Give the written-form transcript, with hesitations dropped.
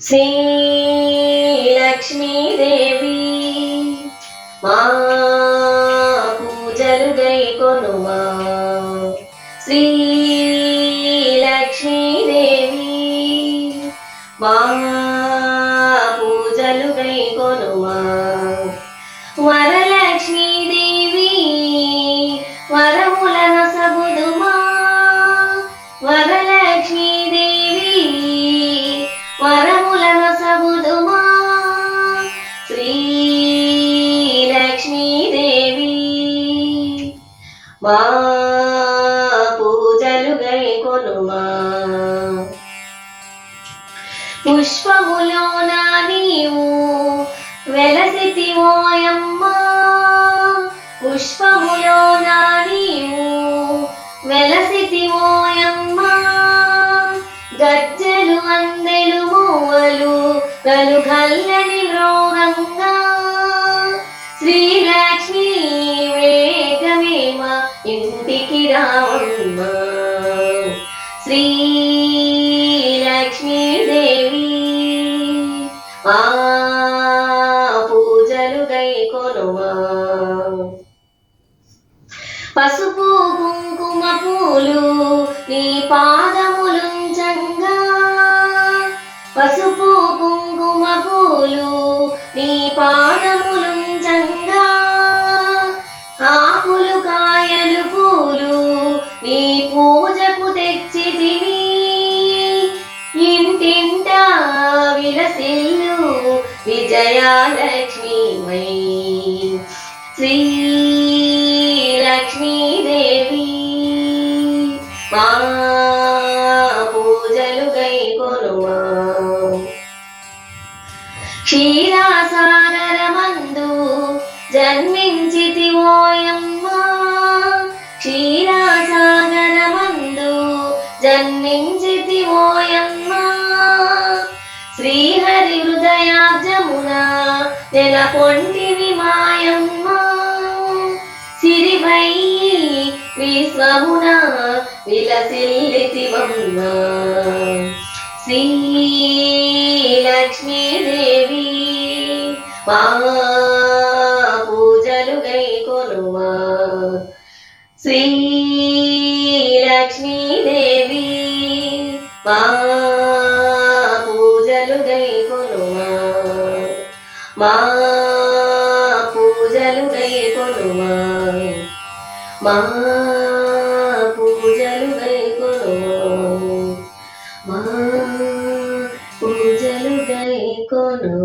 శ్రీ లక్ష్మీదేవి మా పూజలు గైకొనుమా. శ్రీ లక్ష్మీదేవి మా పూజలు గైకొనుమా. వరలక్ష్మీదేవి వరములను సబుదుమా. వరలక్ష్మీదేవి వరములను సబుదుమా. శ్రీ లక్ష్మీదేవి మా పూజలు గైకొనుమా. పుష్పములోన నీవు వెలసితివోయమ్మా. పుష్పములోన నీవు వెలసితివోయమ్మా. గజ్జలు అందెలు మూవలు గలుగల్లని మ్రోగంగా. శ్రీలక్ష్మీ వేగమేమ ఇంటికి రావమ్మా. శ్రీ లక్ష్మీదేవి మా పూజలు గైకొనుమా. పసుపు కుంకుమ పూలు నీ పాదములుంచంగా. పసుపు కుంకుమ పూలు నీ పాదములుంచంగా. ఆకులు కాయలు పూలు నీ పూజకు తెచ్చితివి. ఇంటింటా విలసిల్లు విజయలక్ష్మీమై. శ్రీ లక్ష్మీదేవి మా పూజలు గైకొనుమా. క్షీరాసాగరమందు జన్మించితివోయమ్మా. క్షీరాసాగరమందు జన్మించితివోయమ్మా. శ్రీహరి హృదయాబ్జమున నెలకొంటివి మాయమ్మా. సిరివై విశ్వమున విలసిల్లితివమ్మా. శ్రీ లక్ష్మీదేవి మా పూజలు గైకొనుమా. శ్రీ లక్ష్మీదేవి మా పూజలు గైకొనుమా. మా పూజలు గైకొనుమా. మా పూజలు గైకొనుమా. మా పూజలు గైకొనుమా.